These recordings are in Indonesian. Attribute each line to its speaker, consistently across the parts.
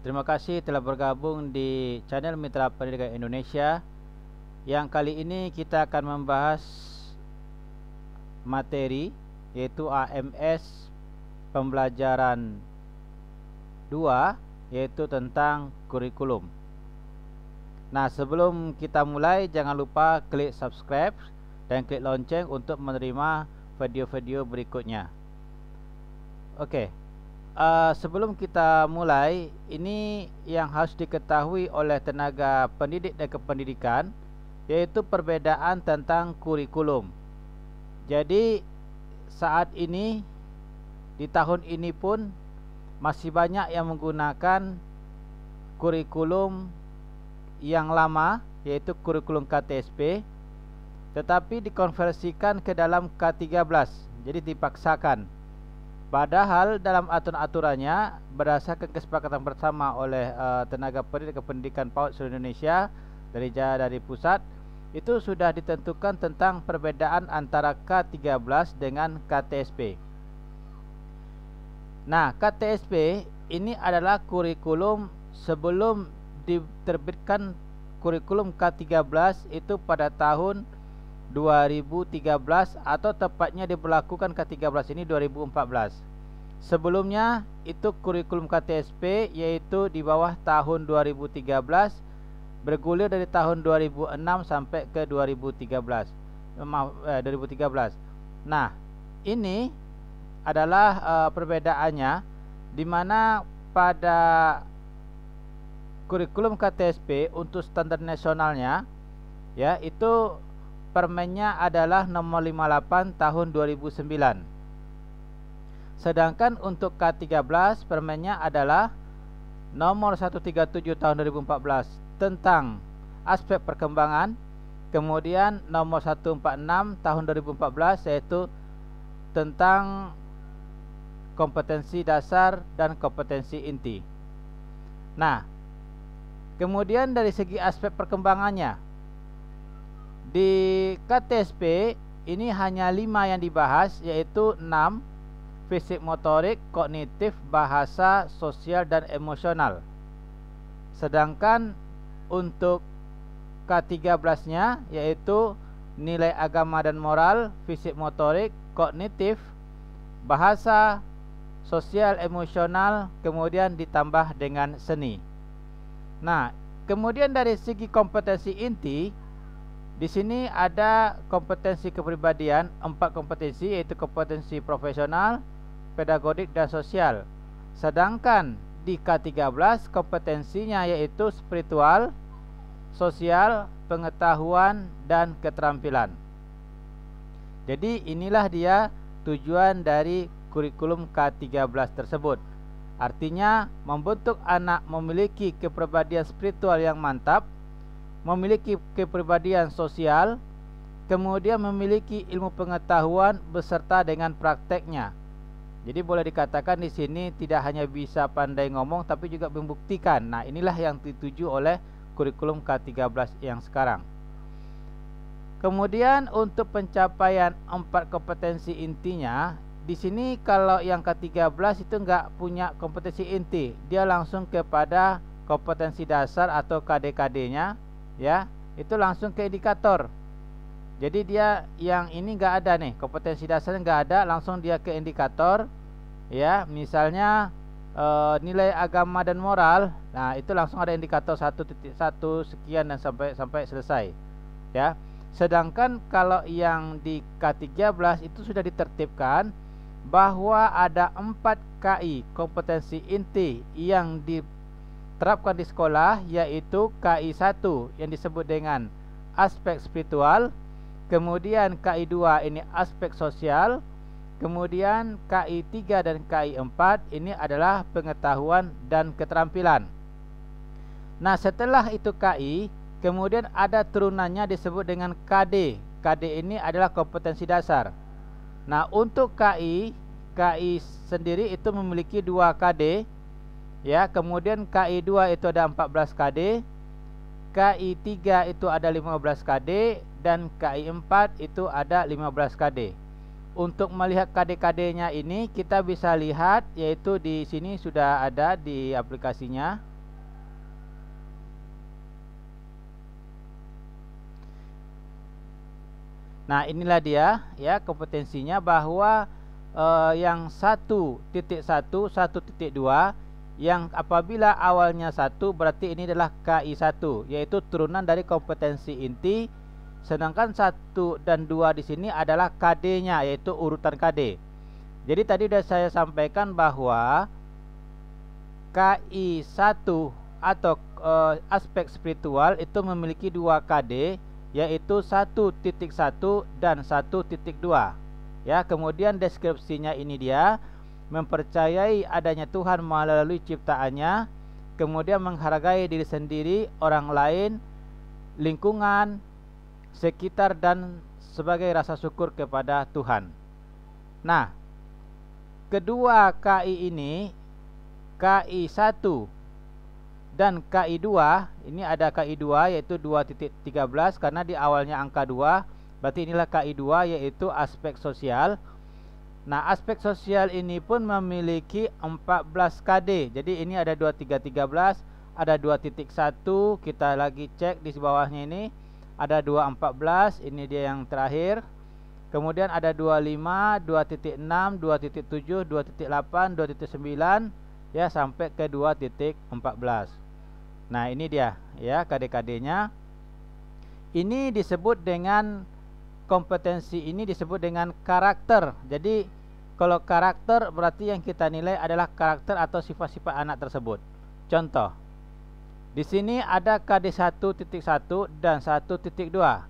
Speaker 1: Terima kasih telah bergabung di channel Mitra Pendidikan Indonesia. Yang kali ini kita akan membahas materi yaitu AMS pembelajaran 2, yaitu tentang kurikulum. Nah, sebelum kita mulai, jangan lupa klik subscribe dan klik lonceng untuk menerima video-video berikutnya. Oke. Sebelum kita mulai, ini yang harus diketahui oleh tenaga pendidik dan kependidikan, yaitu perbedaan tentang kurikulum. Jadi saat ini, di tahun ini pun masih banyak yang menggunakan kurikulum yang lama, yaitu kurikulum KTSP, tetapi dikonversikan ke dalam K13, jadi dipaksakan. Padahal dalam aturan-aturannya berdasarkan kesepakatan bersama oleh tenaga pendidik pendidikan PAUD seluruh Indonesia dari pusat, itu sudah ditentukan tentang perbedaan antara K13 dengan KTSP. Nah, KTSP ini adalah kurikulum sebelum diterbitkan kurikulum K13 itu pada tahun 2013, atau tepatnya diberlakukan K13 ini 2014. Sebelumnya itu kurikulum KTSP, yaitu di bawah tahun 2013, bergulir dari tahun 2006 sampai ke 2013. Nah, ini adalah perbedaannya, di mana pada kurikulum KTSP untuk standar nasionalnya, ya, itu Permennya adalah nomor 58 tahun 2009. Sedangkan untuk K13 permennya adalah nomor 137 tahun 2014 tentang aspek perkembangan. Kemudian nomor 146 tahun 2014 yaitu tentang kompetensi dasar dan kompetensi inti. Nah, kemudian dari segi aspek perkembangannya, di KTSP ini hanya 5 yang dibahas, yaitu 6: fisik motorik, kognitif, bahasa, sosial, dan emosional. Sedangkan untuk K13-nya yaitu nilai agama dan moral, fisik motorik, kognitif, bahasa, sosial, emosional, kemudian ditambah dengan seni. Nah, kemudian dari segi kompetensi inti, di sini ada kompetensi kepribadian, 4 kompetensi, yaitu kompetensi profesional, pedagodik, dan sosial. Sedangkan di K13 kompetensinya yaitu spiritual, sosial, pengetahuan, dan keterampilan. Jadi inilah dia tujuan dari kurikulum K13 tersebut. Artinya membentuk anak memiliki kepribadian spiritual yang mantap, memiliki kepribadian sosial, kemudian memiliki ilmu pengetahuan beserta dengan prakteknya. Jadi boleh dikatakan di sini tidak hanya bisa pandai ngomong, tapi juga membuktikan. Nah, inilah yang dituju oleh kurikulum K13 yang sekarang. Kemudian untuk pencapaian 4 kompetensi intinya, di sini kalau yang K13 itu enggak punya kompetensi inti, dia langsung kepada kompetensi dasar atau KD-KD-nya. Ya, itu langsung ke indikator. Jadi dia yang ini enggak ada nih, kompetensi dasarnya enggak ada, langsung dia ke indikator. Ya, misalnya nilai agama dan moral. Nah, itu langsung ada indikator 1.1 sekian dan sampai selesai. Ya. Sedangkan kalau yang di K13 itu sudah ditertibkan bahwa ada 4 KI, kompetensi inti, yang diterapkan di sekolah, yaitu KI1 yang disebut dengan aspek spiritual, kemudian KI2 ini aspek sosial, kemudian KI3 dan KI4 ini adalah pengetahuan dan keterampilan. Nah, setelah itu KI, kemudian ada turunannya disebut dengan KD. KD ini adalah kompetensi dasar. Nah, untuk KI sendiri itu memiliki 2 KD. Ya, kemudian KI2 itu ada 14 KD, KI3 itu ada 15 KD, dan KI4 itu ada 15 KD. Untuk melihat KD-KD-nya ini kita bisa lihat, yaitu di sini sudah ada di aplikasinya. Nah, inilah dia ya kompetensinya, bahwa yang 1.1, 1.2 yang apabila awalnya 1 berarti ini adalah KI1, yaitu turunan dari kompetensi inti, sedangkan 1 dan 2 di sini adalah KD-nya, yaitu urutan KD. Jadi tadi sudah saya sampaikan bahwa KI1 atau aspek spiritual itu memiliki 2 KD, yaitu 1.1 dan 1.2. Ya, kemudian deskripsinya ini dia mempercayai adanya Tuhan melalui ciptaannya, kemudian menghargai diri sendiri, orang lain, lingkungan sekitar, dan sebagai rasa syukur kepada Tuhan. Nah, kedua KI ini, KI1 dan KI2, ini ada KI2 yaitu 2.13 karena di awalnya angka 2, berarti inilah KI2 yaitu aspek sosial. Nah, aspek sosial ini pun memiliki 14 KD. Jadi ini ada 2313, ada 2.1, kita lagi cek di bawahnya ini, ada 214, ini dia yang terakhir. Kemudian ada 25, 2.6, 2.7, 2.8, 2.9 ya sampai ke 2.14. Nah, ini dia ya KD-KD-nya. Ini disebut dengan kompetensi, ini disebut dengan karakter. Jadi kalau karakter berarti yang kita nilai adalah karakter atau sifat-sifat anak tersebut. Contoh, di sini ada KD 1.1 dan 1.2,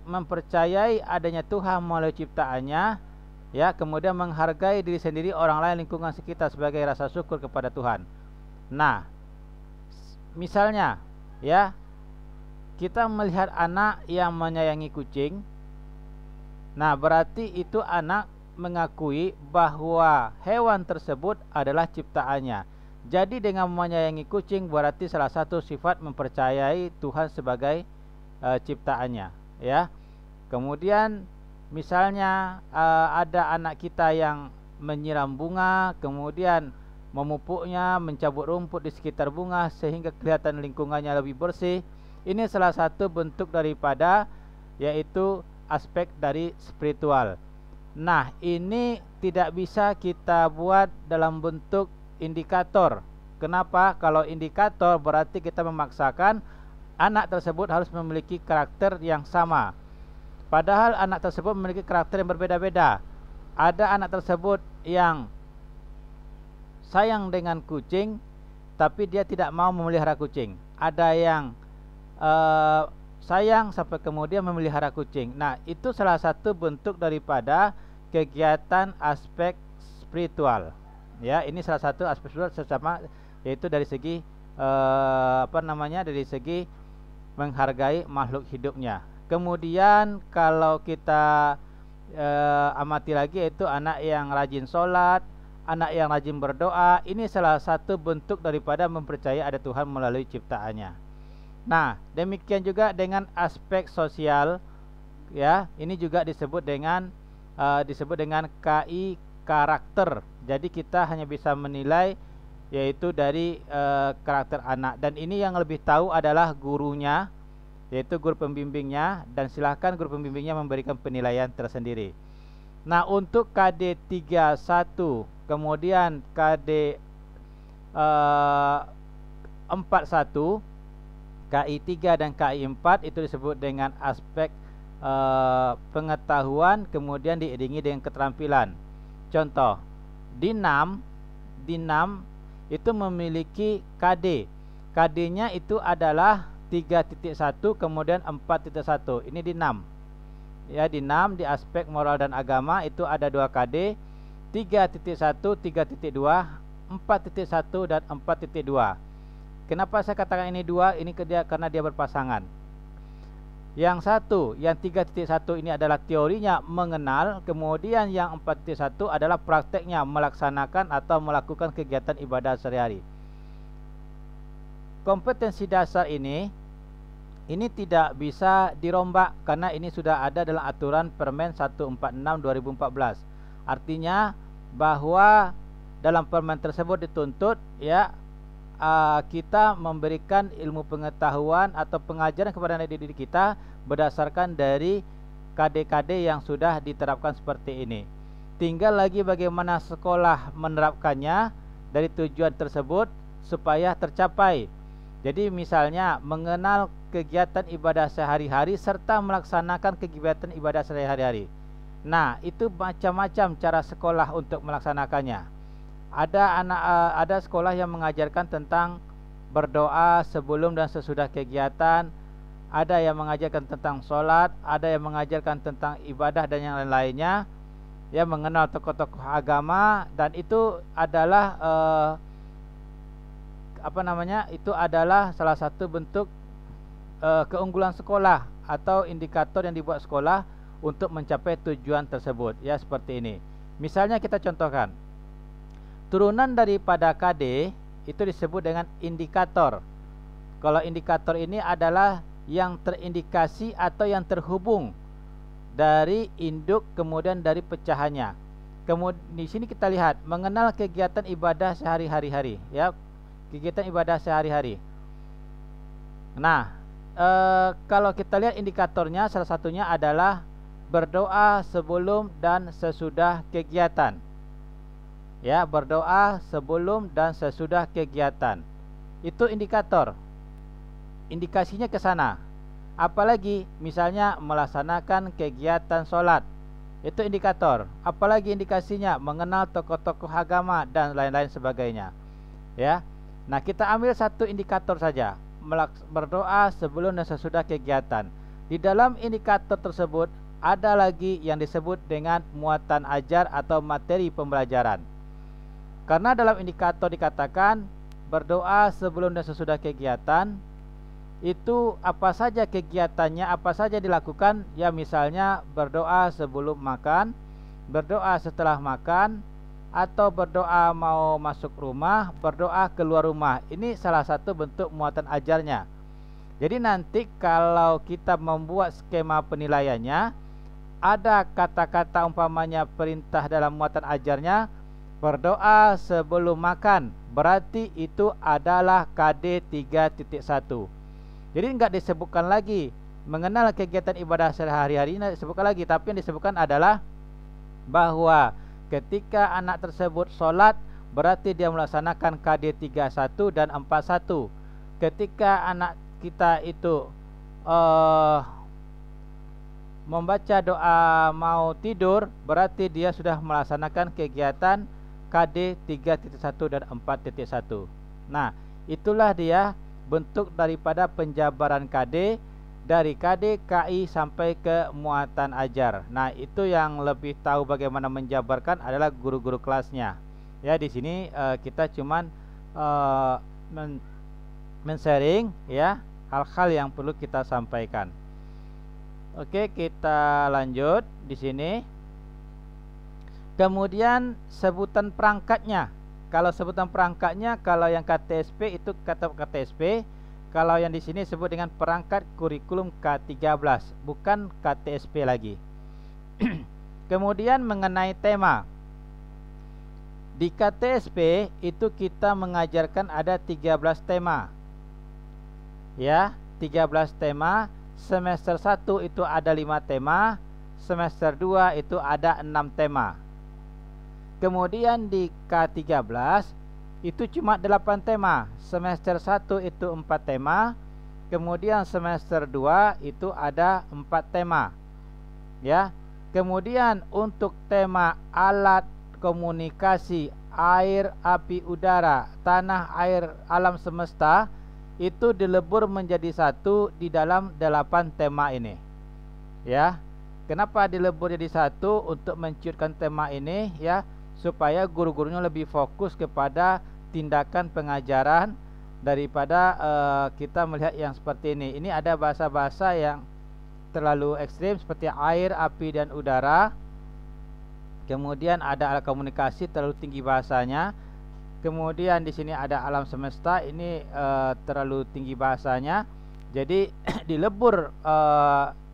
Speaker 1: mempercayai adanya Tuhan melalui ciptaannya, ya, kemudian menghargai diri sendiri, orang lain, lingkungan sekitar sebagai rasa syukur kepada Tuhan. Nah, misalnya ya, kita melihat anak yang menyayangi kucing. Nah, berarti itu anak mengakui bahwa hewan tersebut adalah ciptaannya. Jadi dengan menyayangi kucing berarti salah satu sifat mempercayai Tuhan sebagai ciptaannya, ya. Kemudian misalnya ada anak kita yang menyiram bunga, kemudian memupuknya, mencabut rumput di sekitar bunga sehingga kelihatan lingkungannya lebih bersih. Ini salah satu bentuk daripada yaitu aspek dari spiritual. Nah, ini tidak bisa kita buat dalam bentuk indikator. Kenapa? Kalau indikator berarti kita memaksakan anak tersebut harus memiliki karakter yang sama. Padahal anak tersebut memiliki karakter yang berbeda-beda. Ada anak tersebut yang sayang dengan kucing, tapi dia tidak mau memelihara kucing. Ada yang sayang sampai kemudian memelihara kucing. Nah, itu salah satu bentuk daripada kegiatan aspek spiritual. Ya, ini salah satu aspek spiritual sesama, yaitu dari segi dari segi menghargai makhluk hidupnya. Kemudian kalau kita amati lagi, yaitu anak yang rajin sholat, anak yang rajin berdoa. Ini salah satu bentuk daripada mempercayai ada Tuhan melalui ciptaannya. Nah, demikian juga dengan aspek sosial, ya. Ini juga disebut dengan KI karakter. Jadi kita hanya bisa menilai yaitu dari karakter anak, dan ini yang lebih tahu adalah gurunya, yaitu guru pembimbingnya, dan silahkan guru pembimbingnya memberikan penilaian tersendiri. Nah, untuk KD 31 kemudian KD 41, KI 3 dan KI 4 itu disebut dengan aspek pengetahuan, kemudian diiringi dengan keterampilan. Contoh, di 6 itu memiliki KD. KD-nya itu adalah 3.1 kemudian 4.1. Ini di 6. Ya, di 6 di aspek moral dan agama itu ada 2 KD, 3.1, 3.2, 4.1 dan 4.2. Kenapa saya katakan ini 2? Ini karena dia berpasangan. Yang satu, yang 3.1 ini adalah teorinya mengenal, kemudian yang 4.1 adalah prakteknya melaksanakan atau melakukan kegiatan ibadah sehari-hari. Kompetensi dasar ini tidak bisa dirombak karena ini sudah ada dalam aturan Permen 146/2014. Artinya bahwa dalam permen tersebut dituntut, ya, kita memberikan ilmu pengetahuan atau pengajaran kepada anak didik kita berdasarkan dari KD-KD yang sudah diterapkan seperti ini. Tinggal lagi bagaimana sekolah menerapkannya dari tujuan tersebut supaya tercapai. Jadi misalnya mengenal kegiatan ibadah sehari-hari serta melaksanakan kegiatan ibadah sehari-hari. Nah, itu macam-macam cara sekolah untuk melaksanakannya. Ada sekolah yang mengajarkan tentang berdoa sebelum dan sesudah kegiatan, ada yang mengajarkan tentang sholat, ada yang mengajarkan tentang ibadah dan yang lain-lainnya, ya, mengenal tokoh-tokoh agama, dan itu adalah itu adalah salah satu bentuk keunggulan sekolah atau indikator yang dibuat sekolah untuk mencapai tujuan tersebut, ya, seperti ini. Misalnya kita contohkan, turunan daripada KD itu disebut dengan indikator. Kalau indikator ini adalah yang terindikasi atau yang terhubung dari induk kemudian dari pecahannya. Kemudian di sini kita lihat mengenal kegiatan ibadah sehari-hari, ya, kegiatan ibadah sehari-hari. Nah, kalau kita lihat indikatornya, salah satunya adalah berdoa sebelum dan sesudah kegiatan. Ya, berdoa sebelum dan sesudah kegiatan. Itu indikator. Indikasinya ke sana. Apalagi misalnya melaksanakan kegiatan sholat, itu indikator. Apalagi indikasinya mengenal tokoh-tokoh agama dan lain-lain sebagainya, ya. Nah, kita ambil satu indikator saja, berdoa sebelum dan sesudah kegiatan. Di dalam indikator tersebut ada lagi yang disebut dengan muatan ajar atau materi pembelajaran. Karena dalam indikator dikatakan berdoa sebelum dan sesudah kegiatan, itu apa saja kegiatannya, apa saja dilakukan, ya, misalnya berdoa sebelum makan, berdoa setelah makan, atau berdoa mau masuk rumah, berdoa keluar rumah. Ini salah satu bentuk muatan ajarnya. Jadi nanti kalau kita membuat skema penilaiannya, ada kata-kata umpamanya perintah dalam muatan ajarnya, berdoa sebelum makan, berarti itu adalah KD 3.1. Jadi enggak disebutkan lagi mengenal kegiatan ibadah sehari-hari, ini disebutkan lagi, tapi yang disebutkan adalah bahwa ketika anak tersebut sholat, berarti dia melaksanakan KD 31 dan 41. Ketika anak kita itu membaca doa mau tidur, berarti dia sudah melaksanakan kegiatan KD 3.1 dan 4.1. Nah, itulah dia bentuk daripada penjabaran KD, dari KD, KI sampai ke muatan ajar. Nah, itu yang lebih tahu bagaimana menjabarkan adalah guru-guru kelasnya. Ya, di sini kita cuman men-sharing, ya, hal-hal yang perlu kita sampaikan. Oke, kita lanjut di sini. Kemudian sebutan perangkatnya. Kalau sebutan perangkatnya, kalau yang KTSP itu kata KTSP, kalau yang di sini disebut dengan perangkat kurikulum K13, bukan KTSP lagi. Kemudian mengenai tema. Di KTSP itu kita mengajarkan ada 13 tema. Ya, 13 tema. Semester 1 itu ada 5 tema, semester 2 itu ada 6 tema. Kemudian di K13 itu cuma 8 tema. Semester 1 itu 4 tema. Kemudian semester 2 itu ada 4 tema. Ya. Kemudian untuk tema alat komunikasi, air, api, udara, tanah, air, alam semesta, itu dilebur menjadi satu di dalam 8 tema ini. Ya. Kenapa dilebur jadi satu? Untuk menciutkan tema ini, ya, supaya guru-gurunya lebih fokus kepada tindakan pengajaran daripada kita melihat yang seperti ini. Ini ada bahasa-bahasa yang terlalu ekstrim seperti air, api, dan udara. Kemudian ada alat komunikasi terlalu tinggi bahasanya. Kemudian di sini ada alam semesta, ini terlalu tinggi bahasanya. Jadi dilebur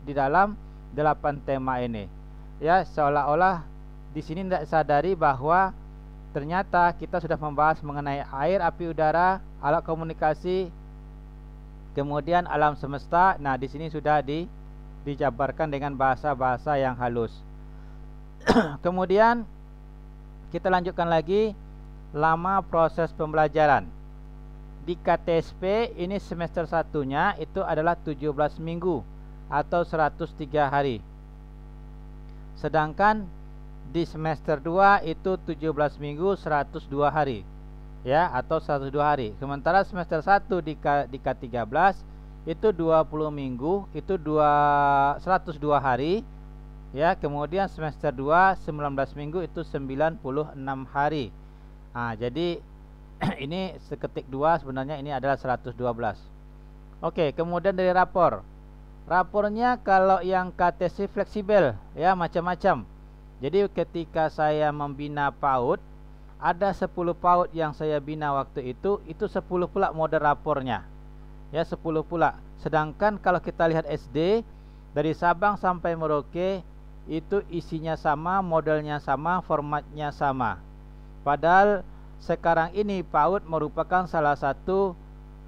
Speaker 1: di dalam 8 tema ini. Ya, seolah-olah di sini tidak sadari bahwa ternyata kita sudah membahas mengenai air, api, udara, alat komunikasi, kemudian alam semesta. Nah, di sini sudah dijabarkan dengan bahasa-bahasa yang halus. Kemudian kita lanjutkan lagi lama proses pembelajaran. Di KTSP ini semester 1-nya itu adalah 17 minggu atau 103 hari. Sedangkan di semester 2 itu 17 minggu 102 hari. Ya, atau 102 hari. Sementara semester 1 di K13 itu 20 minggu itu 102 hari. Ya, kemudian semester 2 19 minggu itu 96 hari. Nah, jadi ini seketik 2 sebenarnya ini adalah 112. Oke, kemudian dari rapor. Rapornya kalau yang KTC fleksibel ya, macam-macam. Jadi ketika saya membina PAUD, ada 10 PAUD yang saya bina waktu itu 10 pula model rapornya. Ya, 10 pula. Sedangkan kalau kita lihat SD dari Sabang sampai Merauke itu isinya sama, modelnya sama, formatnya sama. Padahal sekarang ini PAUD merupakan salah satu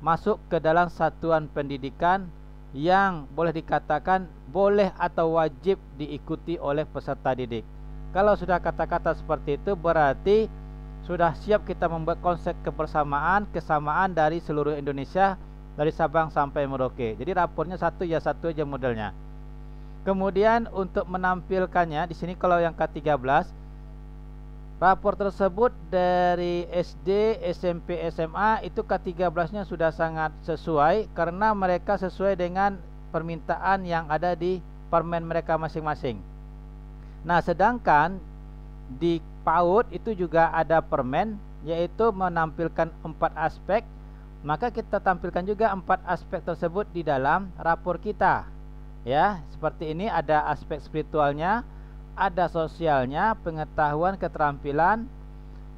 Speaker 1: masuk ke dalam satuan pendidikan yang boleh dikatakan boleh atau wajib diikuti oleh peserta didik. Kalau sudah kata-kata seperti itu berarti sudah siap kita membuat konsep kebersamaan, kesamaan dari seluruh Indonesia, dari Sabang sampai Merauke. Jadi rapornya satu aja modelnya. Kemudian untuk menampilkannya di sini kalau yang K13, rapor tersebut dari SD, SMP, SMA itu K13-nya sudah sangat sesuai karena mereka sesuai dengan permintaan yang ada di permen mereka masing-masing. Nah, sedangkan di PAUD itu juga ada permen yaitu menampilkan 4 aspek. Maka kita tampilkan juga 4 aspek tersebut di dalam rapor kita. Ya, seperti ini ada aspek spiritualnya, ada sosialnya, pengetahuan, keterampilan,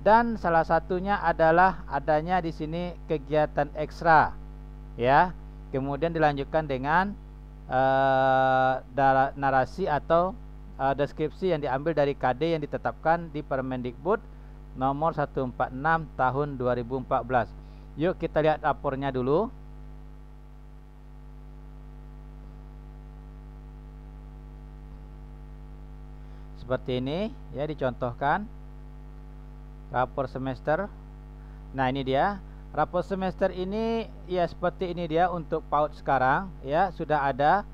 Speaker 1: dan salah satunya adalah adanya di sini kegiatan ekstra. Ya, kemudian dilanjutkan dengan narasi atau deskripsi yang diambil dari KD yang ditetapkan di Permendikbud nomor 146 tahun 2014. Yuk kita lihat rapornya dulu. Seperti ini ya, dicontohkan rapor semester. Nah, ini dia rapor semester ini ya, seperti ini dia untuk PAUD sekarang ya, sudah ada.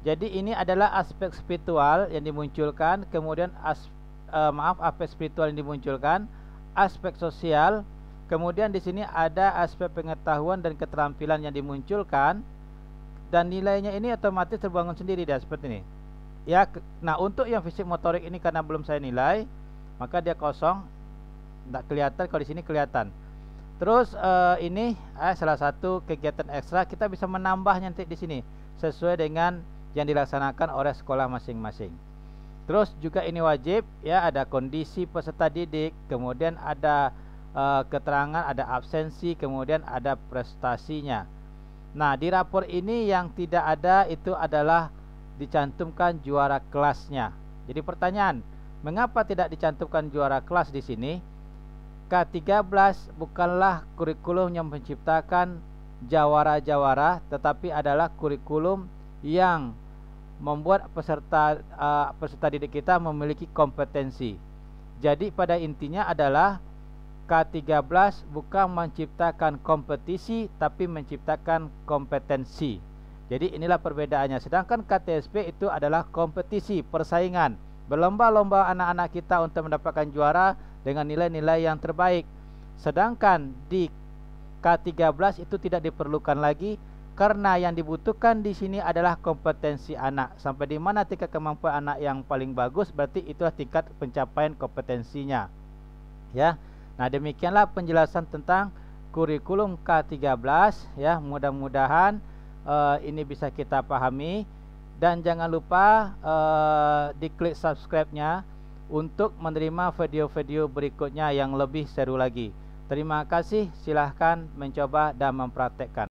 Speaker 1: Jadi ini adalah aspek spiritual yang dimunculkan, kemudian aspek spiritual yang dimunculkan, aspek sosial, kemudian di sini ada aspek pengetahuan dan keterampilan yang dimunculkan, dan nilainya ini otomatis terbangun sendiri dia seperti ini. Ya, nah untuk yang fisik motorik ini karena belum saya nilai, maka dia kosong, tidak kelihatan. Kalau di sini kelihatan. Terus ini salah satu kegiatan ekstra, kita bisa menambahnya nanti di sini sesuai dengan yang dilaksanakan oleh sekolah masing-masing. Terus juga ini wajib ya, ada kondisi peserta didik, kemudian ada keterangan, ada absensi, kemudian ada prestasinya. Nah, di rapor ini yang tidak ada itu adalah dicantumkan juara kelasnya. Jadi pertanyaan, mengapa tidak dicantumkan juara kelas di sini? K13 bukanlah kurikulum yang menciptakan jawara-jawara, tetapi adalah kurikulum yang membuat peserta didik kita memiliki kompetensi. Jadi pada intinya adalah K13 bukan menciptakan kompetisi, tapi menciptakan kompetensi. Jadi inilah perbedaannya. Sedangkan KTSP itu adalah kompetisi, persaingan, berlomba-lomba anak-anak kita untuk mendapatkan juara dengan nilai-nilai yang terbaik. Sedangkan di K13 itu tidak diperlukan lagi, karena yang dibutuhkan di sini adalah kompetensi anak. Sampai di mana tingkat kemampuan anak yang paling bagus, berarti itulah tingkat pencapaian kompetensinya. Ya. Nah, demikianlah penjelasan tentang kurikulum K13 ya. Mudah-mudahan ini bisa kita pahami, dan jangan lupa diklik subscribe-nya untuk menerima video-video berikutnya yang lebih seru lagi. Terima kasih, silahkan mencoba dan mempraktekkan.